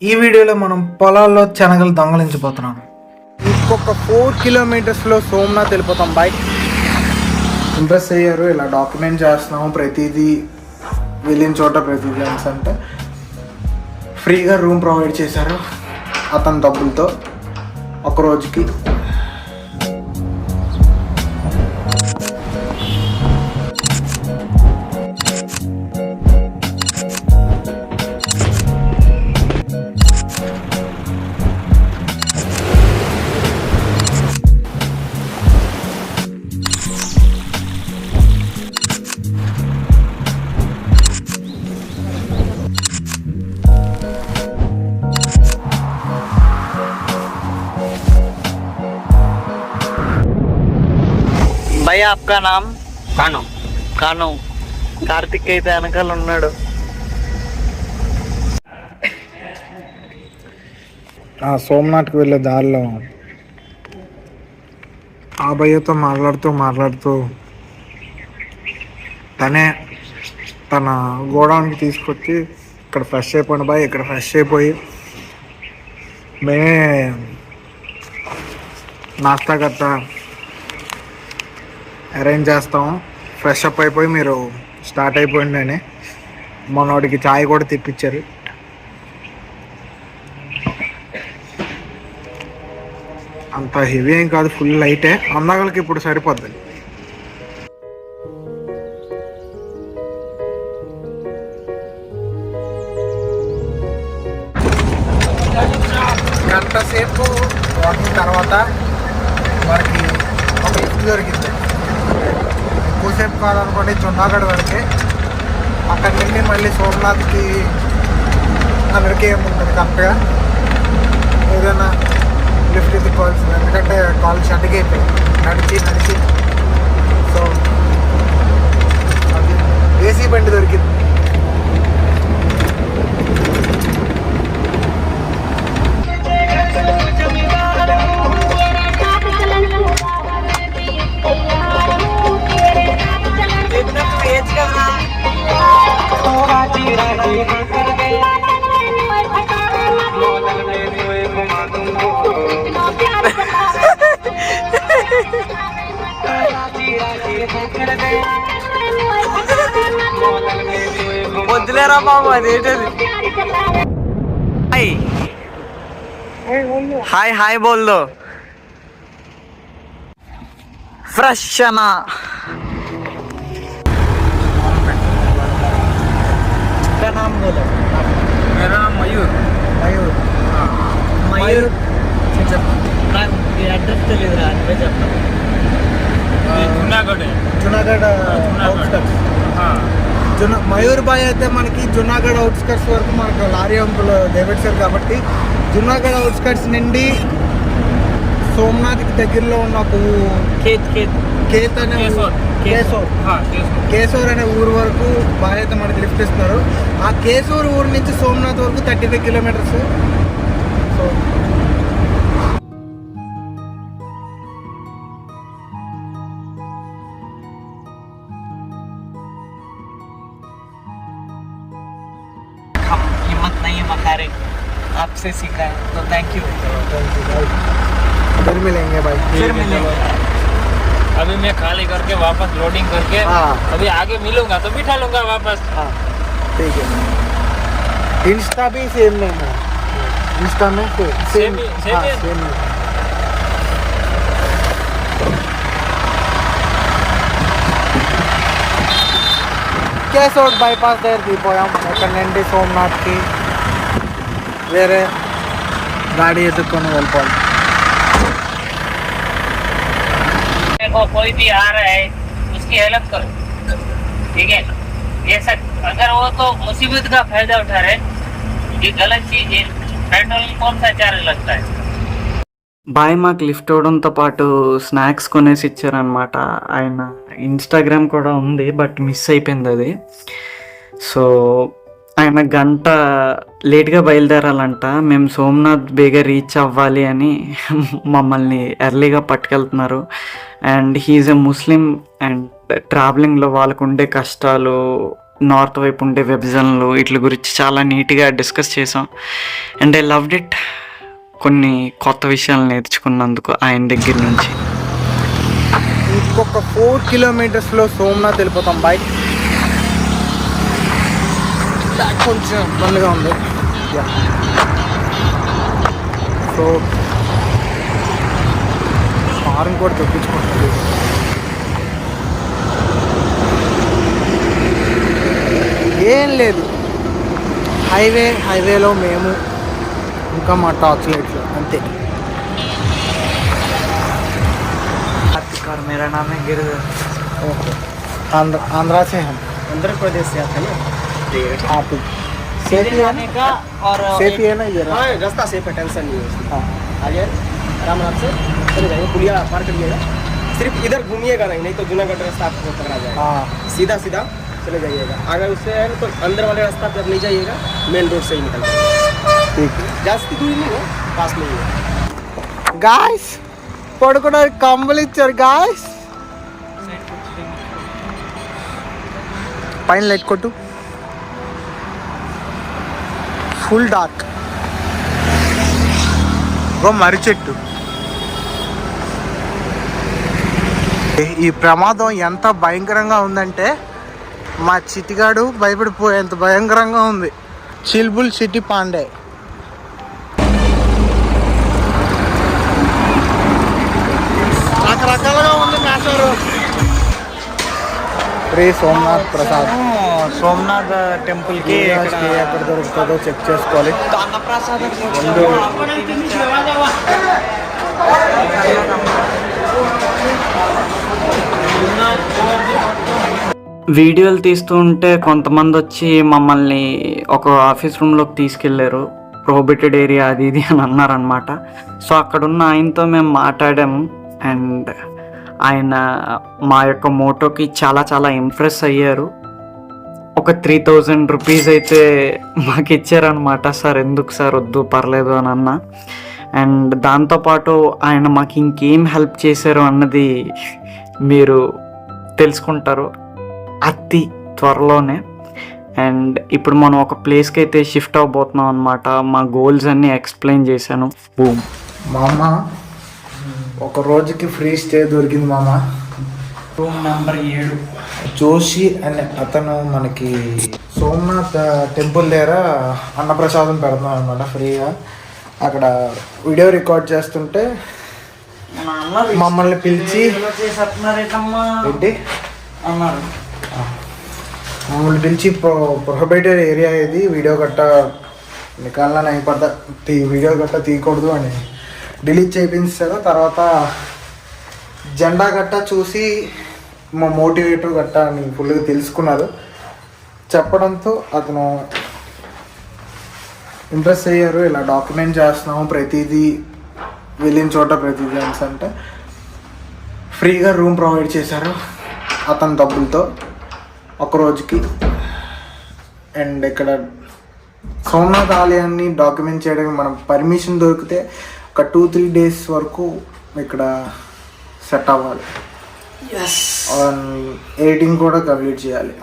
ఈ వీడియోలో మనం పొలాల్లో శనగలు దొంగలించబోతున్నాం. ఇంకొక 4 కిలోమీటర్స్లో సోమనాథ్ వెళ్ళిపోతాం. బైక్ ఇంప్రెస్ అయ్యారు. ఇలా డాక్యుమెంట్ చేస్తున్నాము ప్రతిదీ, వెళ్ళిన చోట ప్రతిదీ అంటే ఫ్రీగా రూమ్ ప్రొవైడ్ చేశారు అతని డబ్బులతో ఒక రోజుకి. భయ్యా आपका नाम? కాను కాను. కార్తిక్ అయితే వెనకాల ఉన్నాడు. సోమనాథ్కి వెళ్ళే దారిలో ఆ భయ్యతో మాట్లాడుతూ తనే తన గోడౌన్కి తీసుకొచ్చి ఇక్కడ ఫ్రెష్ అయిపోయింది బాయ్. ఇక్కడ ఫ్రెష్ అయిపోయి మేమే నాస్తా గట్టా అరేంజ్ చేస్తాము. ఫ్రెష్ అప్ అయిపోయి మీరు స్టార్ట్ అయిపోయింది అని మనోడికి ఛాయ్ కూడా తెప్పించారు. అంత హెవీ ఏం కాదు, ఫుల్ లైటే. అందాగలకి ఇప్పుడు సరిపోద్ది. గంట సేపు వాకింగ్ తర్వాత మనకి ఒక లిఫ్ట్ దొరికింది. ఎక్కువసేపు కాదనుకోండి, జున్నాగఢ్ వరకే. అక్కడి నుండి మళ్ళీ సోమనాథ్కి అందరికీ ఏముంటుంది కరెక్ట్గా ఏదైనా లిఫ్ట్ ఎత్తుకోవాల్సింది, ఎందుకంటే కాల్ షట్కి అయిపోయింది నడిచి. సో అది ఏసీ బండి దొరికింది. వద్దులేరా బాబు, అదేంటది? హాయ్ హాయ్ బోల్ దో. ఫ్రెష్ అనా नाम बोलो. मेरा नाम मयूर. మయూర్. నాకు ఈ అడ్రస్ తెలియదురా, నువ్వే చెప్తాను. జునాగఢ్ జునాగఢ్ అవుట్స్కట్స్. మయూర్ బాయ్ అయితే మనకి జునాగఢ్ అవుట్స్కట్స్ వరకు మనకు లారీ అంకులు దేవేశారు కాబట్టి జునాగఢ్ అవుట్స్కట్స్ నుండి సోమనాథ్కి దగ్గరలో ఉన్న ఒక కేత్ అనే కేశోర్ అనే ఊరు వరకు బాయ్ అయితే మనకి లిఫ్ట్ ఇస్తున్నారు. ఆ కేశోర్ ఊరు నుంచి సోమనాథ్ వరకు 35 కిలోమీటర్స్. సో हिम्मत नहीं है मखारे, आपसे सीखा है तो थैंक यू. फिर मिलेंगे भाई. फिर मिलेंगे. अभी मैं खाली करके वापस लोडिंग करके अभी आगे मिलूंगा तो बिठा लूंगा वापस. हाँ ठीक है. इंस्टा भी सेम नेम है. इंस्टा में सेम కేశోడ్ బైపాస్ దగ్గర దిగిపోయాం. ఇక్కడ నుండి సోమనాథ్కి వేరే గాడి ఎత్తుక్కొని వెళ్ళిపోవాలి. को कोई भी आ रहा है उसकी हेल्प करो, ठीक है. ये सब अगर वो तो मुसीबत का फायदा उठा रहे, ये गलत चीज है. पेट्रोल कौन सा चार्ज लगता है? బాయ్ మాకు లిఫ్ట్ ఇవ్వడంతో పాటు స్నాక్స్ కొనేసి ఇచ్చారనమాట. ఆయన ఇన్స్టాగ్రామ్ కూడా ఉంది, బట్ మిస్ అయిపోయింది అది. సో ఆయన గంట లేట్గా బయలుదేరాలంట. మేము సోమనాథ్ బేగా రీచ్ అవ్వాలి అని మమ్మల్ని ఎర్లీగా పట్టుకెళ్తున్నారు. And he's a Muslim and ట్రావెలింగ్లో వాళ్ళకు ఉండే కష్టాలు నార్త్ వైపు ఉండే విభజనలు వీటి గురించి చాలా నీట్గా డిస్కస్ చేసాం. And I loved it. కొన్ని కొత్త విషయాలు నేర్చుకున్నందుకు ఆయన దగ్గర నుంచి. ఇంకొక 4 కిలోమీటర్స్లో సోమనాథ్ వెళ్ళిపోతాం బాయ్. కొంచెం ఇబ్బందిగా ఉంది. సో హార్న్ కూడా తెప్పించుకుంటుంది. ఏం లేదు, హైవేలో మేము ఇంకా మా టార్చ్ లైట్లు అంతే. मेरा नाम है गिरधर. ओके. आंध्रा से हम. आंध्र प्रदेश से आता है ना. आप सेफ ही है आने का और सेफ ही है ना ये? हाँ रास्ता सेफ है, टेंशन नहीं है उसकी. हाँ आइए आराम आराम से चले जाइए, पुलिया पार करिएगा. सिर्फ इधर घूमिएगा नहीं तो जूनागढ़ रास्ता आपको पकड़ा जाएगा. हाँ सीधा सीधा चले जाइएगा. अगर उससे है तो अंदर वाले रास्ता पे आप नहीं जाइएगा, मेन रोड से ही निकल जाइएगा. ठीक है. जास्ती दूरी नहीं है, पास में ही है. गाइस పడుకోవడానికి కంబలు ఇచ్చారు గాయస్. పైన లైట్ కొట్టు. Full dark. మర్రి చెట్టు. ఈ ప్రమాదం ఎంత భయంకరంగా ఉందంటే మా చిటిగాడు భయపడిపోయేంత భయంకరంగా ఉంది. చిల్బుల్ సిటీ పాండే. రకరకాలుగా ఉంది మ్యాటర్. శ్రీ సోమనాథ్ ప్రసాద్. సోమనాథ్ టెంపుల్కి ఎక్కడ దొరుకుతుందో చెక్ చేసుకోవాలి. అన్నప్రసాదం వీడియోలు తీస్తూ ఉంటే కొంతమంది వచ్చి మమ్మల్ని ఒక ఆఫీస్ రూమ్లోకి తీసుకెళ్ళారు. ప్రోహిబిటెడ్ ఏరియా అది ఇది అని అన్నారనమాట. సో అక్కడున్న ఆయనతో మేము మాట్లాడాము. అండ్ ఆయన మా యొక్క మోటోకి చాలా చాలా ఇంప్రెస్ అయ్యారు. ఒక 3000 రూపీస్ అయితే మాకు ఇచ్చారనమాట. సార్ ఎందుకు సార్, వద్దు పర్లేదు అని అన్న. అండ్ దాంతోపాటు ఆయన మాకు ఇంకేం హెల్ప్ చేశారు అన్నది మీరు తెలుసుకుంటారు అతి త్వరలోనే. అండ్ ఇప్పుడు మనం ఒక ప్లేస్కి అయితే షిఫ్ట్ అవబోతున్నాం అనమాట. మా గోల్స్ అన్నీ ఎక్స్ప్లెయిన్ చేశాను. బూమ్. మామ ఒక రోజుకి ఫ్రీ స్టే దొరికింది మామ. Room number 7. జోషి అనే అతను మనకి సోమనాథ్ టెంపుల్ దగ్గర అన్నప్రసాదం పెడుతున్నాం అనమాట ఫ్రీగా. అక్కడ వీడియో రికార్డ్ చేస్తుంటే మమ్మల్ని పిలిచి ఏంటి అన్నారు. మమ్మల్ని పిలిచి ప్రొహిబిటెడ్ ఏరియా ఇది, వీడియో గట్ట నికాలన నహీ పడతా, వీడియో గట్ట తీయకూడదు అని డిలీట్ చేయించారు. తర్వాత జెండా గట్ట చూసి మా మోటివేటర్ గట్ట అని ఫుల్గా తెలుసుకున్నారు. చెప్పడంతో అతను ఇంప్రెస్ అయ్యారు. ఇలా డాక్యుమెంట్ చేస్తున్నాము ప్రతిదీ, వెళ్ళిన చోట ప్రతిదీ అంటే ఫ్రీగా రూమ్ ప్రొవైడ్ చేశారు అతని డబ్బులతో ఒక రోజుకి. అండ్ ఇక్కడ సోమనాథ్ ఆలయాన్ని డాక్యుమెంట్ చేయడానికి మనం పర్మిషన్ దొరికితే ఒక 2-3 డేస్ వరకు ఇక్కడ సెట్ అవ్వాలి. ఎడిటింగ్ కూడా కంప్లీట్ చేయాలి.